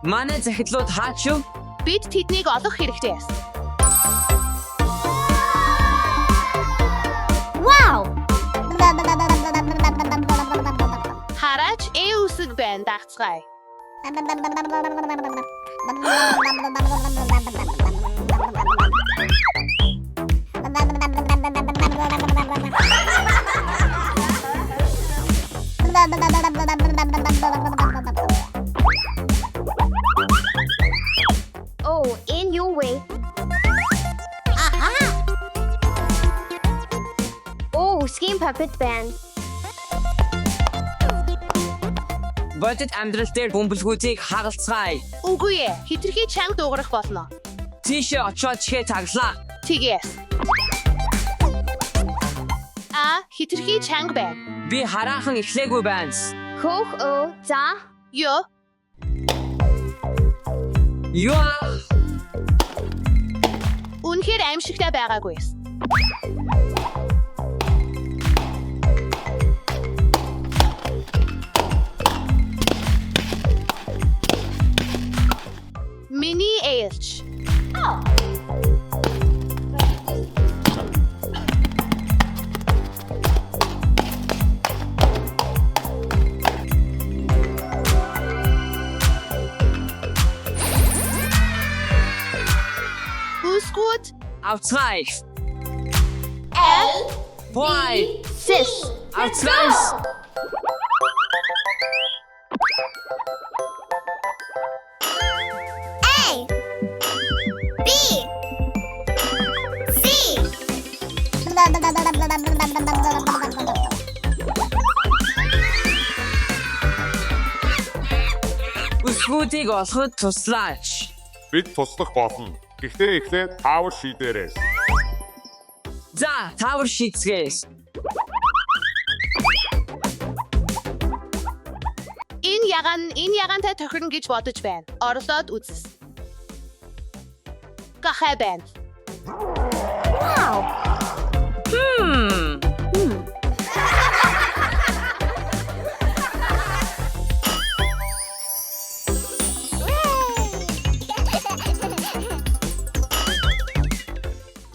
Манай захидлууд хаач юу? Бид тэднийг олох хэрэгтэй. Wow! Хараач усыг байн дагцгай. Oh, in your way. Oh, Skin Puppet Band. Бодит амьдрал дээр бөмбөлгүүдийг хагалцгаая. Үгүй ээ. Хитрхи чанга дуугарах болно. Тийшээ очоод чихээ таглаа. Тэгээс. Хитрхи чанга байна. Би хараахан эхлээгүй байна. Хөх оо за. Ёо. Юу? Үнэхээр аимшигтай байгаагүй. Mini ээлж. Gut. Outside. L. Why? Sis. Outside. A. B. C. Үсгүүдийг олоход туслаач. Бид туслах болно. Гэхдээ эхлээд таавар шийдээрэй. За, таавар шийцгээс. Энэ ягантай тохирно гэж бодож байна. Орлоод үзс. Гахай байна. Wow.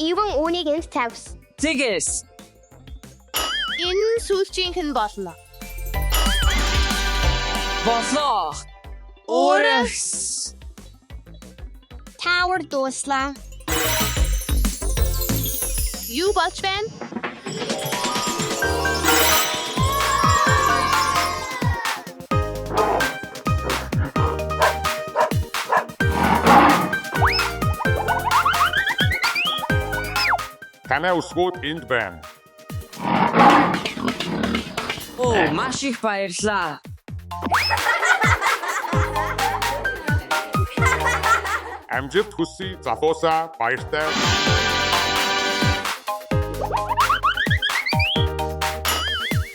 Иван үүнийг тавс. Тэгээс. Энэ сүүлчийнхэн болно. Болоо. Орос. Tower дуслаа. Юу болж байна? Танай үсгүүд энд байна. Оо, маш их баярлаа. Амжилт хүсье залуусаа баяртай.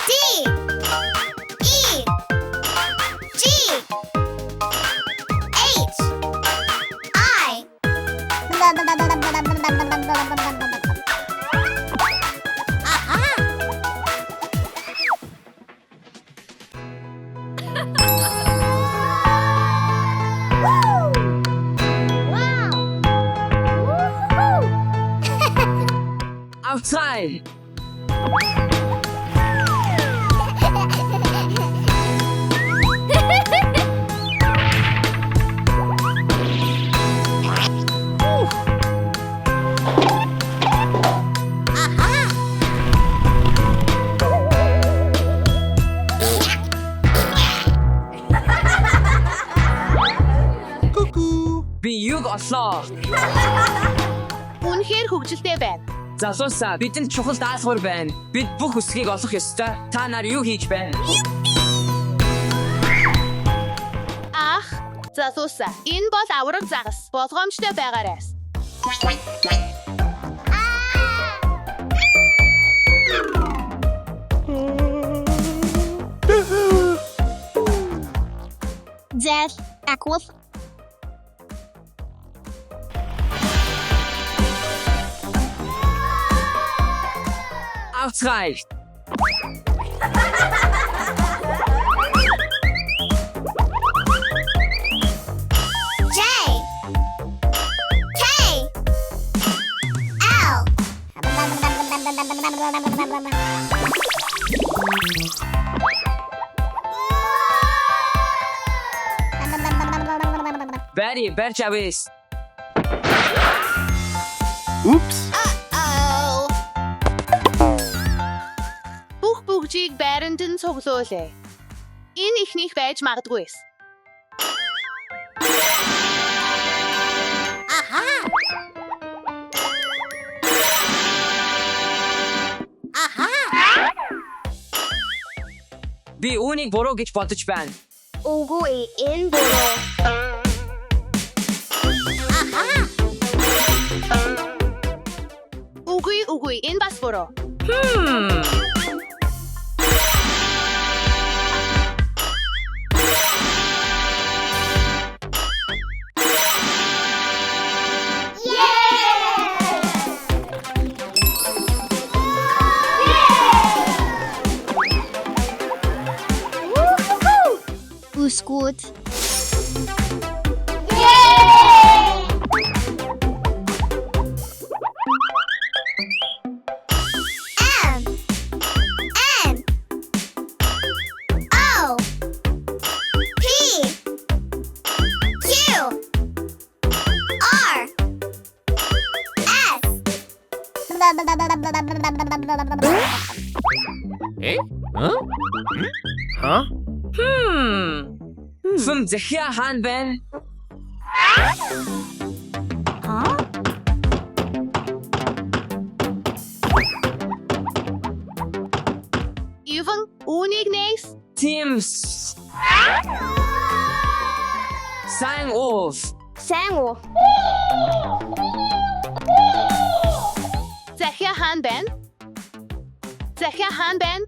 D. E. G. H. I. Outside. Би юг олоо. Үнэхээр хөвгөлтэй байна. Залуусаа, бидэнд чухал даалгавар байна. Бид бүх үсгийг олох ёстой. Та нар юу хийж байна? Залуусаа, энэ бол авраг загас. Болгоомжтой байгаараас. Zell. Aquil. Ausreicht. J. K. L. Bari, berçavis. Oops. Uh-oh. Бүх бүгжийг байранд нь цуглуулъя. Энэ ихнийх байж магадгүйс. Би үүнийг буруу гэж бодож байна. Үгүй энэ буруу. Үгүй, энэ бас буруу. Uskud. M. N. O. P. Q. R. S. Eh? Huh? Huh? Fum Zechia Han Ben. Even үүнийг нээс. Teams. Sign off. Sango. Захиа хаан байна. Захиа хаан байна.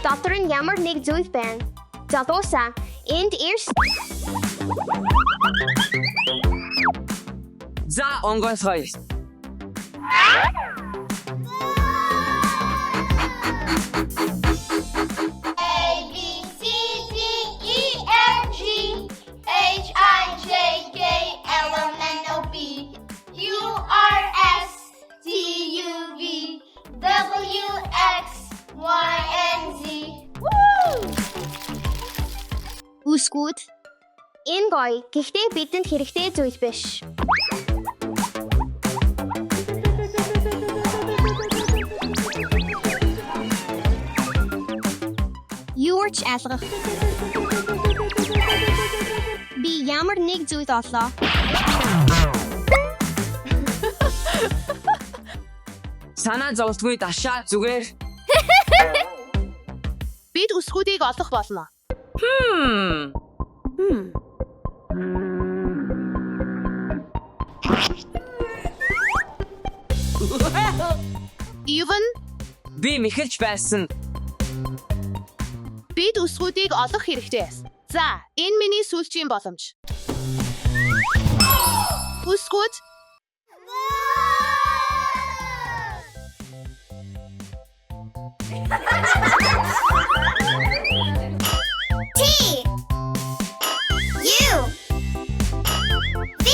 Доктор нь ямар нэг зүйл байна. Залууса энд ирс. За онгойсгоё. Uskud. Энэ гоё. Гэхдээ бидэнд хэрэгтэй зүйл биш. Юурч алгах. Би ямар нэг зүйл оллоо. Санаа зовсгүй дашаа зүгээр. Бид үсгүүдийг олох болно. Even Би мэхэлж байсан. бид үсгүүдийг олох хэрэгтэй. За, энэ миний сүүлчийн боломж. Үсгүүд T. U. V.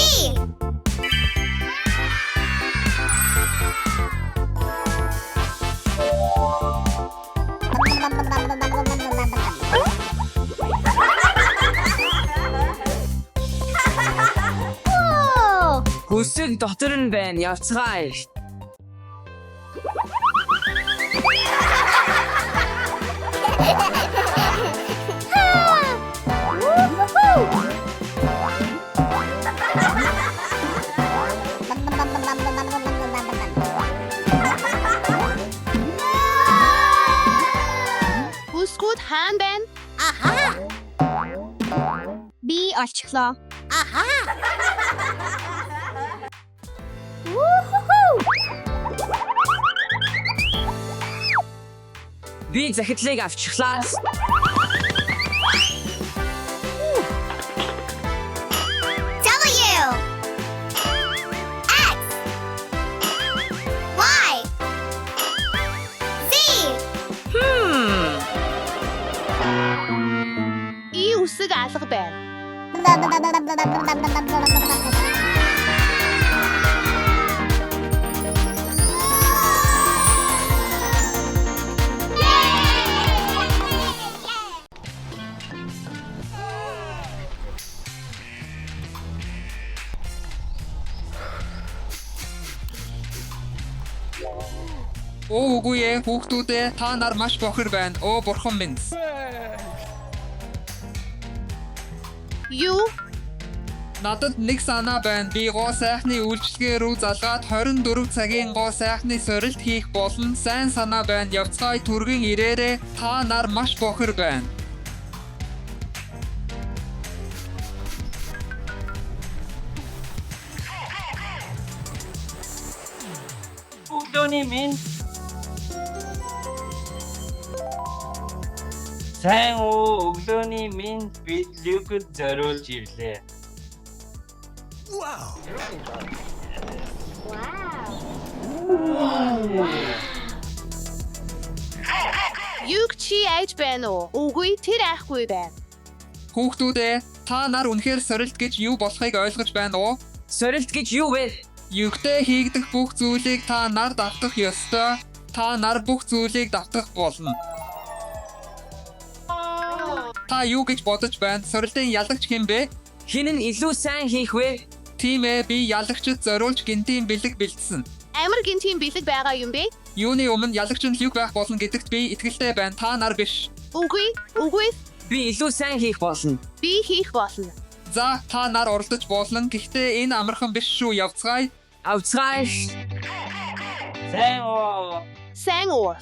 Whoa! Хүсэг дотор нь байна. Явцгаая. үсгүүд хаан байна. Би олчихлоо. Би захидлыг авчихлаа. W X Y Z. И үсэг алга байна. Оо үгүй ээ хүүхдүүдээ та нар маш бохир байна. Оо бурхан минь. Юу? Надад нэг санаа байна. Би гоо сайхны үйлчлэгээ рүү залгаад 24 цагийн гоо сайхны сорилт хийх болно. Сайн санаа байна. Явцгаая түргийн ирээрээ. Та нар маш бохир байна. Өглөөний минь сайн уу өглөөний минь бид Люкд зориулж ирлээ. Юг чи айж байна уу? Үгүй тэр айхгүй байна. Хүүхдүүдээ та нар үнэхээр сорилт гэж юу болохыг ойлгож байна уу? Сорилт гэж юу вэ? Югтэй хийгдэх бүх зүйлийг та нар давтах ёстой. Та нар бүх зүйлийг давтах болно. Та юу гэж бодож байна? Сорилтын ялагч хэн бэ? Хин нь илүү сайн хийх вэ? Тийм ээ, би ялагчд зориулж гинтийн бэлэг бэлдсэн. Амар гинтийн бэлэг байгаа юм бэ? Юуны өмнө ялагч нь Люк байх болно гэдэгт би итгэлтэй байна. Та нар биш. Үгүй. Би илүү сайн хийх болно. Би хийх болно. За, та нар оролдож болно. Гэхдээ энэ амархан биш шүү. Явцгаая. Авцгаая. Сайн уу.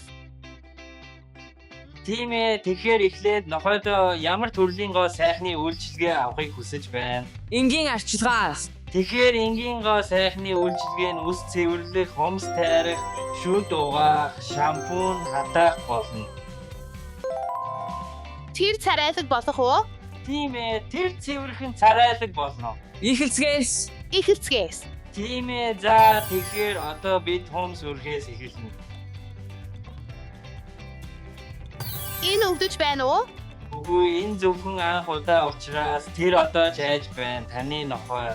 Тийм ээ тэгэхээр эхлээд нохойдоо ямар төрлийн гоо сайхны үйлчилгээ авахыг хүсэж байна. Энгийн арчилгаа. Тэгэхээр энгийн гоо сайхны үйлчилгээ нь үс цэвэрлэх, хомс тайрах, шүд угаах, шампунь хатаах болно. Тэр царайлаг болох уу? Тийм ээ тэр цэвэрхэн царайлаг болно. Ихэлцгээс. Тийм ээ за тэгэхээр одоо бид хомс үрхээс эхэлнэ. Энэ өвдөж байна уу? Үгүй энэ зөвхөн анх удаа учраас тэр одоо жайж байна. Таны нохой.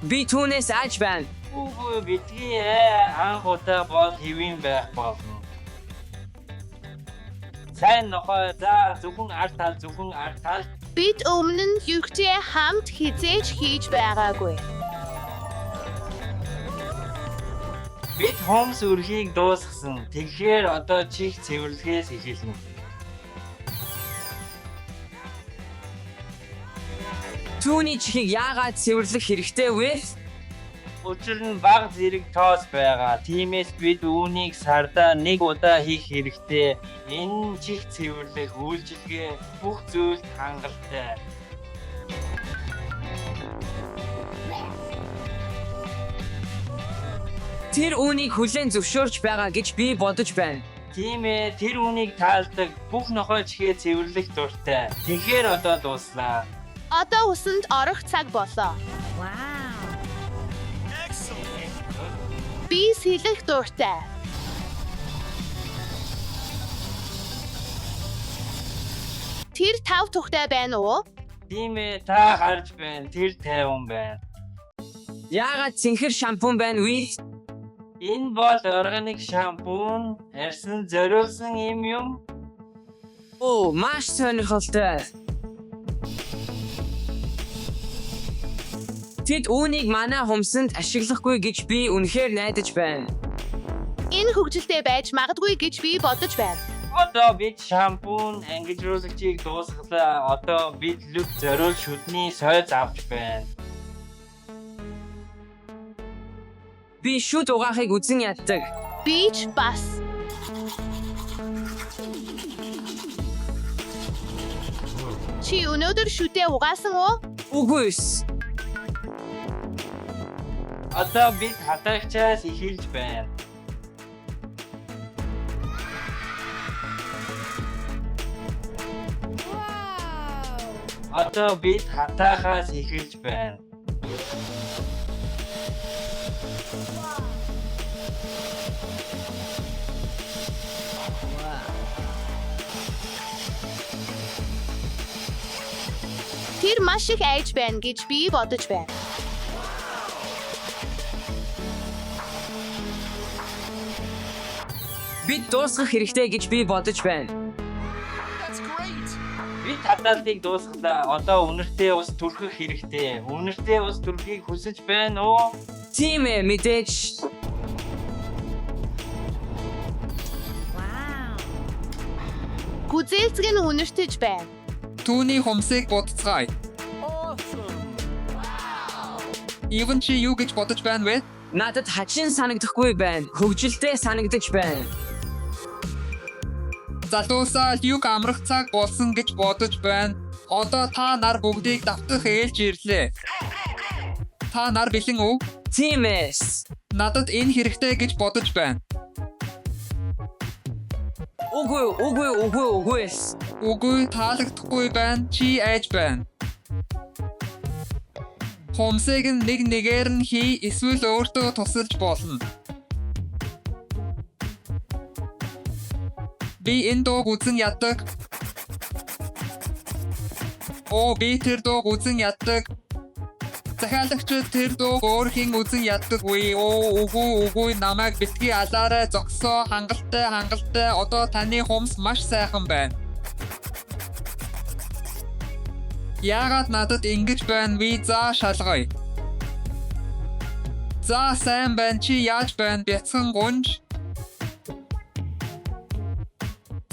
Би түүнээс аж байна. Үгүй битгий анх удаа бол хэвэн байх болно. Сайн нохой за зөвхөн арт тал. Бид өмнө нь югтэй хамт хизээж хийж байгаагүй. Бид хомс үрхийг дуусгасан. Тэгэхээр одоо чих цэвэрлэхээс эхэлнэ. Түүний чихийг яагаад цэвэрлэх хэрэгтэй вэ? Учир нь бага зэрэг тоос байгаа. Тиймээс бид үүнийг сардаа нэг удаа хийх хэрэгтэй. Энэ чих цэвэрлэх үйлчилгээ бүх зүйлд хангалттай. Тэр үүнийг хүлээн зөвшөөрч байгаа гэж би бодож байна. Тийм ээ, тэр үүнийг таалдаг. Бүх нохой чихээ цэвэрлэх дуртай. Тэгэхээр одоо дууслаа. Одоо усанд орох цаг болоо. Би сэлэх дуртай. Тэр тав тухтай байна уу? Тийм ээ, та харж байна. Тэр тайван байна. Яагаад цэнхэр шампунь байна вэ? Энэ бол органик шампунь, арьсан зориулсан юм. Оо, маш сонирхолтой. Тэд үүнийг манай хумсанд ашиглахгүй гэж би үнэхээр найдаж байна. Энэ хөгжилтэй байж магадгүй гэж би бодож байна. Одоо бид шампунь ангижруулагчийг дуусглаа. Одоо бид Люк зориул шүдний сойз авч байна. Би шүд угаахыг үзэн яддаг. Би ч бас. Чи өнөөдөр шүтээ угаасан уу? Үгүй эс. Одоо бид хатагчаас эхэлж байна. Одоо бид хатаахаас эхэлж байна. Тэр маш их айж байна гэж би бодож байна. Бид дуусгах хэрэгтэй гэж би бодож байна. Бид хатаалтыг дуусгалаа. Одоо үнэртэй ус түрхэх хэрэгтэй. Үнэртэй ус түрхийг хүсэж байна уу? Тийм ээ, мэдээж. Гүзээлцэг нь үнэртэж байна. Түүний хумсыг бодцгаая. Ивэн чи юу гэж бодож байна вэ? Надад хачин санагдахгүй байна. Хөвгөлтэй санагдаж байна. Залуусаа юг амрах цаг болсон гэж бодож байна. Одоо та нар бүгдийг давтах ээлж ирлээ. Та нар бэлэн үү? Тийм эс. Надад энэ хэрэгтэй гэж бодож байна. Үгүй эс. Үгүй таалагдахгүй байна. Чи айж байна. Хумсыг нэг нэгээр нь хий, эсвэл өөртөө тусалж болно. Би энэ дууг үзэн яддаг. Би тэр дууг үзэн яддаг. Захиалагчид тэр дууг өөрхийн үзэн яддаг вэ? Үгүй намайг битгий алаарай зогсоо. Хангалттай. Одоо таны хумс маш сайхан байна. Яагаад надад ингэж байна вэ? За шалгая. За сайн байна. Чи яаж байна? Бяцхан гунж.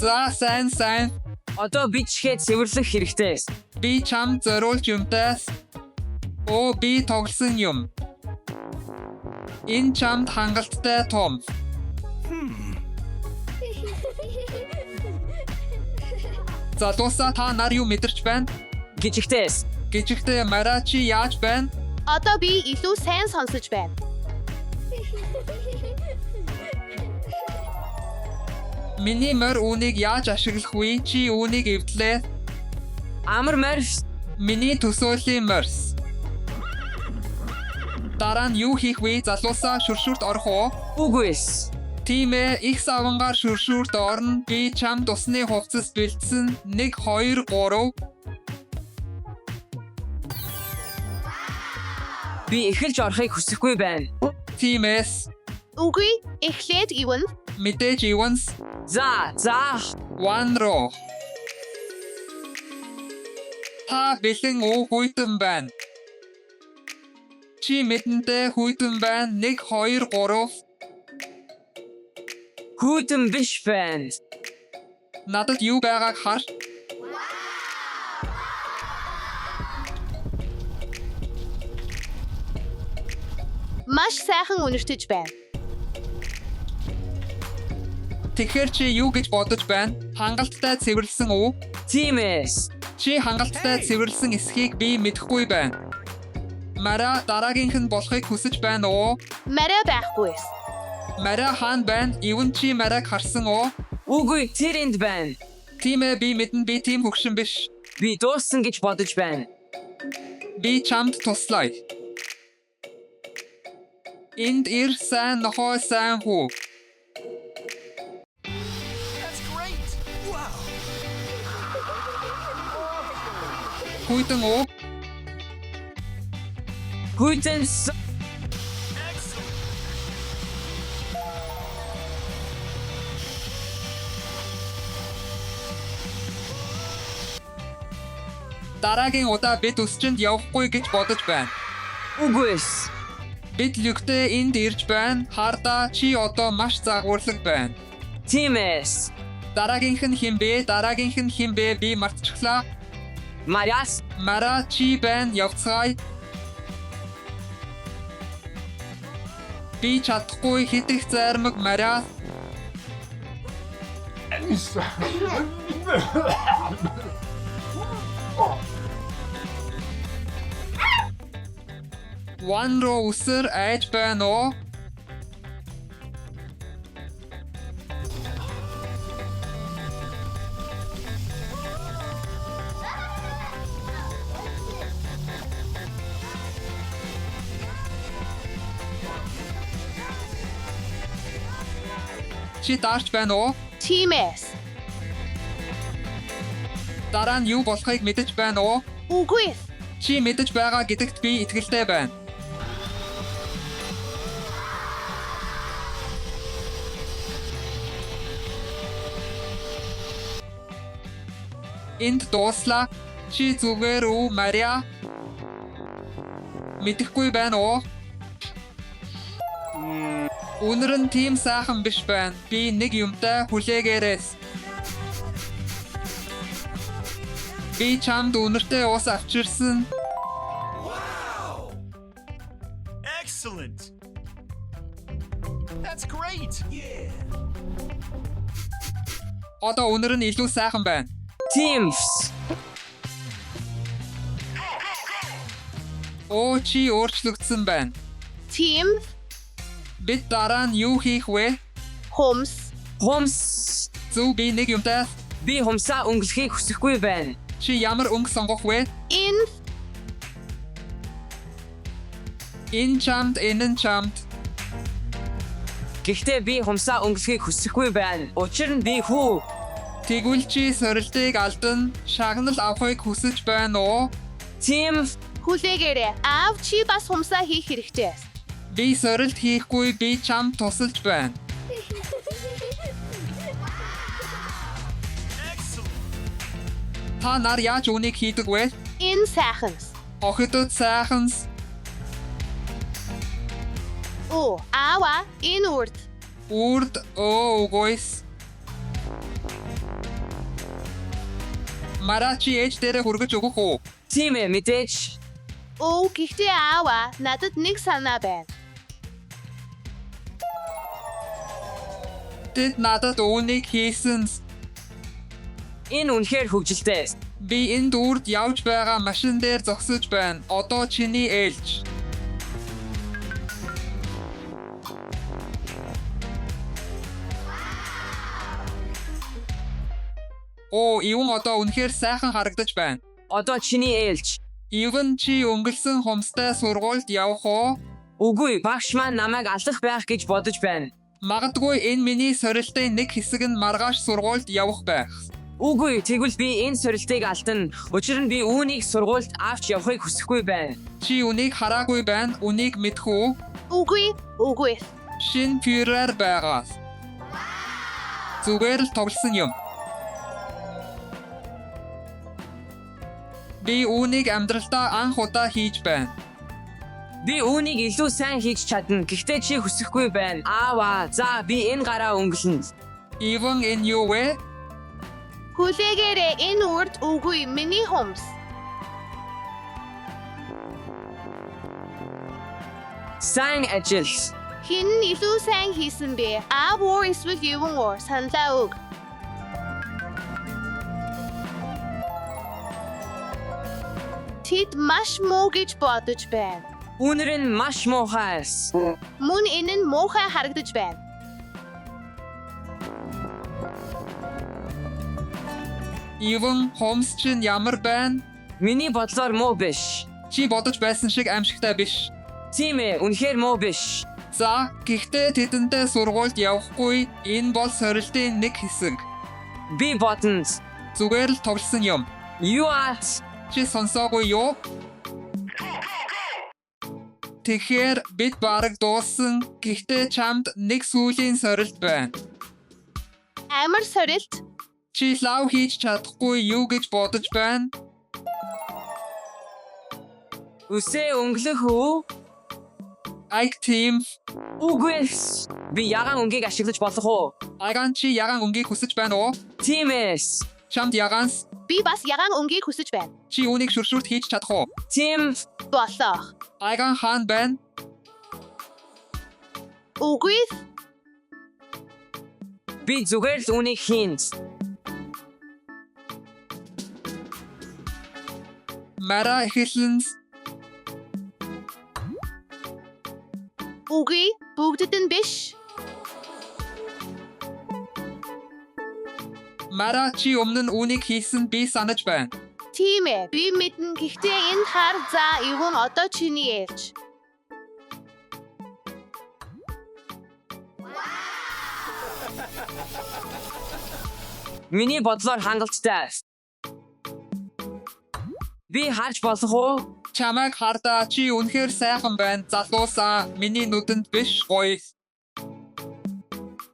За сайн. Одоо би чихээ цэвэрлэх хэрэгтэй. Би чамд зориулж юмтайс. Би тоглосон юм. Энэ чамд хангалттай том. Залуусаа та нар юу мэдэрч байна? Гжигтэй Мара чи яаж байна? Одоо би илүү сайн сонсож байна. Миний мөр үүнийг яаж ашиглах вэ? Чи үүнийг эвдлээ. Амар морс. Миний төсөөлийн морс. Дараа нь юу хийх вэ? Залуусаа шүршүрт орох уу? Үгүй эс. Тийм ээ, их савангаар шүршүрт орно. Би чамд усны хувцас бэлдсэн. 1 2 3. Би эхэлж орохыг хүсэхгүй байна. Тийм эс. Үгүй, эхлээд ивэн. Мэдээж Иванс. За. 1 руу. Та бэлэн уу хүйтэн байна. Чи мэдэнтэй хүйтэн байна. 1 2 3. Хүйтэн биш байна. Надад юу байгааг хар. Маш сайхан үнэртэж байна. Тэгэхээр чи юу гэж бодож байна? Хангалттай цэвэрлсэн үү? Тийм эс. Чи хангалттай цэвэрлсэн эсхийг би мэдэхгүй байна. Мара дараагийнх нь болохыг хүсэж байна уу? Мара байхгүй. Мара хаан байна. Ивэн чи Мараг харсан уу? Үгүй, тэр энд байна. Тийм ээ, би мэдэн би тийм хөгшин биш. Би дууссан гэж бодож байна. Би чамд туслая. Энд ир сайн нохой сайн хүү. Хүйтэн уу? Хүйтэн Дараагийн удаа бид өсчөнд явахгүй гэж бодож байна. Үгүй эс. Бид Люктэй энд ирж байна. Хардаа чи одоо маш загварлаг байна. Тийм эс. Дараагийнх нь хэн бэ? Би мартчихлаа. Мариас. Мара чи байна. Явцгаая. Би чадахгүй хитэх зайрмаг Мара. One руу үсэр айж байна уу? Чи дарч байна уу? Team S. Дараа нь юу болохыг мэдэж байна уу? Үгүй. Чи мэдэж байгаа гэдэгт би итгэлтэй байна. Энд дууслаа. Чи зүгээр үү, Мария? Мэдэхгүй байна уу? Өнөр нь тийм сайхан биш байна. Би нэг юмтай хүлээгээрээс. Би чамд өнөртэй ус авчирсан. Excellent. That's great. Одоо өнөр нь илүү сайхан байна. Teams. Оо, чи өөрчлөгдсөн байна. Team Бид дараа нь юу хийх вэ? Homes. Хумс. Зөв, би нэг юмтай. Би хумсаа өнгөлөхийг хүсэхгүй байна. Чи ямар өнгө сонгох вэ? In Энэ чамд, энэ нь чамд. Гэхдээ би хумсаа өнгөлөхийг хүсэхгүй байна. Учир нь би хүү. Тэгвэл чи сорилтыг алдан, шагнал авахыг хүсэж байна уу? Team. хүлээгээрэй. Аав чи бас хумсаа хийх хэрэгтэй. Би сорилт хийхгүй, би чамд тусалж байна. Та нар яаж үнийг хийдэг вэ? Энэ сайханс. Охидод сайханс. Оо, аава энэ урд. Үрд өөгөөс. Марачи ээж дээрээ хүргэж өгөх үү? Team мэдээж. Оо, гэхдээ аава надад нэг санаа байна. Тэд надад үүнийг хийсэн. Энэ үнэхээр хөвгөлтэй. Би энд үрд явж байгаа машин дээр зогсож байна. Одоо чиний ээлж. Оо, ивэн одоо үнэхээр сайхан харагдаж байна. Одоо чиний ээлж. Ивэн чи өнгөлсөн хумстай сургуульд явах уу? Үгүй, багш маань намайг алах байх гэж бодож байна. Магадгүй энэ миний сорилтын нэг хэсэг нь маргааш сургуульд явах байх. Үгүй, тэгвэл би энэ сорилтыг алдана. Учир нь би үүнийг сургуульд авч явахыг хүсэхгүй байна. Чи үнийг хараагүй байна. Үнийг мэдэх үү? Үгүй. Шин фюрер байгаа. Зүгээр л тоглосон юм. Би үүнийг амьдралдаа анх удаа хийж байна. Би үүнийг илүү сайн хийж чадна. Гэхдээ чи хүсэхгүй байна. Аава, за би энэ гараа өнгөлнө. Ивэн энэ юу вэ? Хүлээгээрэй. Энэ урд үгүй миний хумс. Сайн ажил. Хин илүү сайн хийсэн бэ? Аав уу эсвэл ивэн уу? Саналаа өг. Тэд маш муу гэж бодож байна. Үнэр нь маш муухай. Мөн энэ нь муухай харагдаж байна. Ивэн хумс чинь ямар байна? Миний бодлоор муу биш. Чи бодож байсан шиг аимшигтай биш. Тийм ээ, үнэхээр муу биш. За, гэхдээ тэдэнтэй сургуульд явахгүй. Энэ бол сорилтын нэг хэсэг. Би бодно. Зүгээр л тоглосон юм. Юу аат? Чи сонсоогүй юу? Тэгэхээр бид бараг дууссан. Гэхдээ чамд нэг сүүлийн сорилт байна. Амар сорилт. Чи лав хийж чадахгүй юу гэж бодож байна? Үсээ өнгөлөх үү? Айк тим. Үгүй. Би ягаан өнгийг ашиглаж болох уу? Айган чи ягаан өнгийг хүсэж байна уу? Тийм ээ. Чамд ягаанс. Би бас ягаан өнгийг хүсэж байна. Чи үүнийг шүршүрт хийж чадах уу? Тийм. Болох. Айган хаан байна. Үгүй. Би зүгээр л үнийг хийн. Mara эхэлэн Үгүй, бүгдэд нь биш. Mara чи өмнө нь үүнийг хийсэн би санаж байна. Тийм ээ. Би мэднэ. Гэхдээ энэ хар за юу нь одоо чиний ээлж. Миний бодлоор хангалттай. Би харж болох уу? Чамайг хардаа чи үнэхээр сайхан байна. Залуусаа миний нүдэнд биш гоё.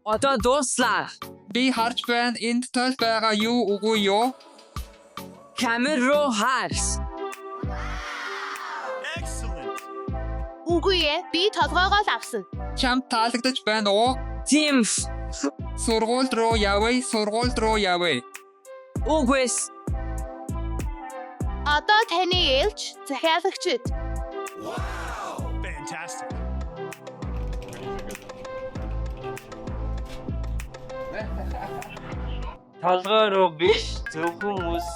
Одоо дууслаа. Би харж байна энд тойл байгаа юу үгүй юу? Камер руу харс. Excellent. Үгүй ээ. Би толгоогоо л авсан. Чамд таалагдаж байна уу? Тим. Сургууль руу явъя. Үгүйс. Одоо таны ээлж захиалагчид. Fantastic. Толгой руу биш зөвхөн ус.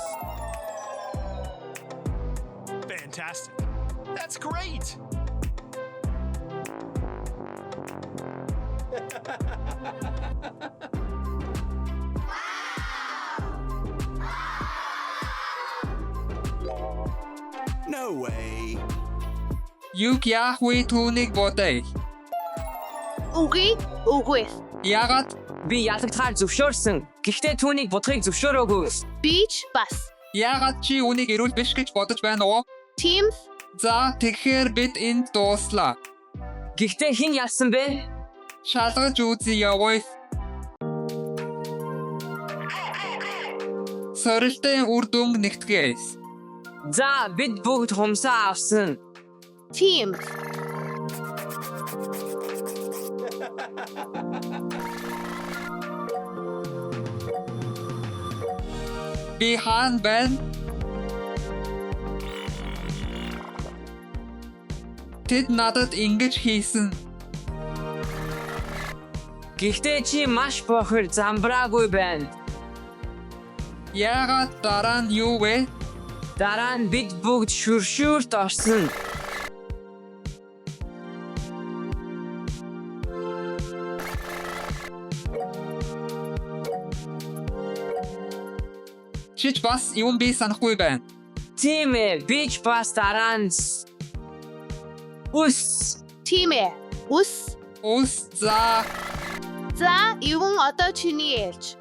Fantastic. That's great. No way. Юг яах вэ түүнийг бодъё. Үгүй. Яагаад Би ялагдахаар зөвшөөрсөн. Гэхдээ түүнийг бодохыг зөвшөөрөөгүй. Бич бас. яагаад чи үүнийг эрүүл биш гэж бодож байна уу? Team За тэгэхээр бид энд дууслаа. Гэхдээ хэн ялсан бэ? Шалгаж үзье явъя. Сорилтын үр дүн нэгтгэс. За бид бүгд хумсаа авсан. team Би хаан байна. Тэд надад ингэж хийсэн. Гэхдээ чи маш бохир замбраагүй байна. Яагаад дараа нь юу вэ? Дараа нь бид бүгд шүршүүрт орсон. Чич бас юм би санахгүй байна. Тийм ээ, бич бас дараа нь ус. team ус Ус за за юун одоо чиний ээлж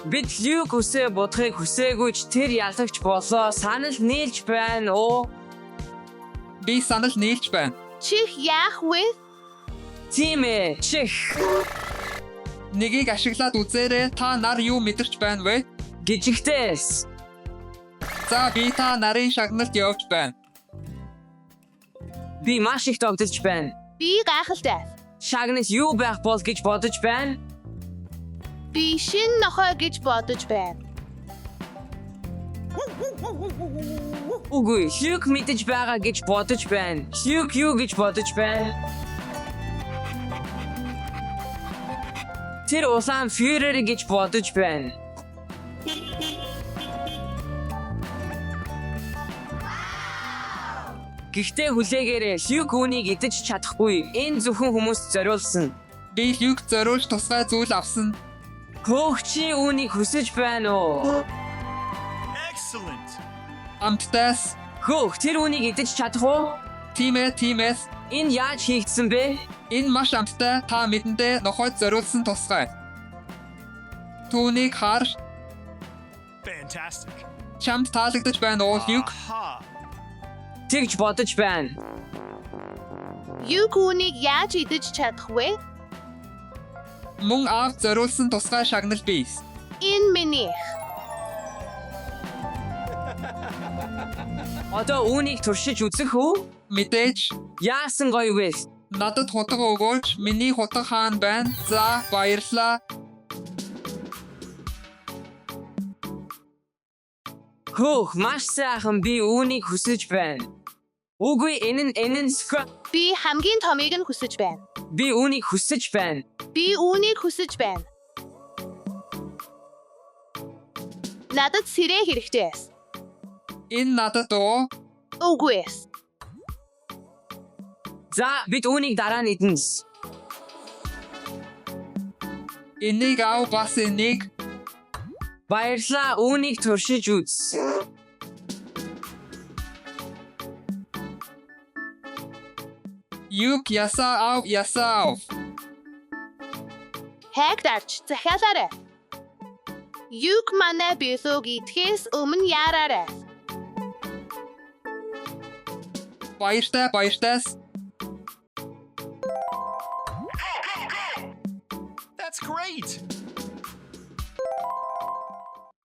Бид юг үсээ бодохыг хүсээгүй ч тэр ялагч болоо санал нийлж байна уу? би санал нийлж байна. чих яах вэ Тийм ээ, чих. Нэгийг ашиглаад үзээрэй. Та нар юу мэдэрч байна вэ? Гжигтэс. За би та нарын шагналд явж байна. Би маш их тогтолж байна. би гайхалтай Шагнас юу байх бол гэж бодож байна? би шин нохой гэж бодож байна Үгүй, Хьюг мэдэж байгаа гэж бодож байна. Хьюг юу гэж бодож байна? Тэр улаан Фюрер гэж бодож байна. Гэхдээ хүлээгээрэй, Хьюг үүнийг идэж чадахгүй. Энэ зөвхөн хүмүүст зориулсан. Би юг зориулж тусгай зүйл авсан. Хөөх чи үүнийг хүсэж байна уу? Excellent. Амттайс Хөөх тэр үүнийг идэж чадах уу? тиймээс Энэ яаж хийгдсэн бэ? энэ маш амттай та мэдэндээ нохойд зориулсан тусгай. Түүнийг хар Fantastic. чамд таалагдаж байна уу юг? Aha. Тэгж бодож байна. юг үүнийг яаж идэж чадах вэ Мөн аав зориулсан тусгай шагнал бийс. энэ миний Одоо үүнийг туршиж үзэх үү? Мэдээж Яасан гоё вэ? надад хутга өгөөч. Миний хутга хаан байна. За баярлаа. Хөөх маш сайхан би үүнийг хүсэж байна. Үгүй энэ нь scrap. Би хамгийн томыг нь хүсэж байна. Би үүнийг хүсэж байна. Би үүнийг хүсэж байна. Надад сэрээ хэрэгтэй эс. Энэ надад уу? Үгүй эс. За бид үүнийг дараа нь идэнэ. Энийг ав бас энийг. Баярлалаа үүнийг туршиж үз. Юг ясаа ав. Хайг дарч захиалаарай. Юг манай бисог итгэхээс өмнө яараарай. Баяртай.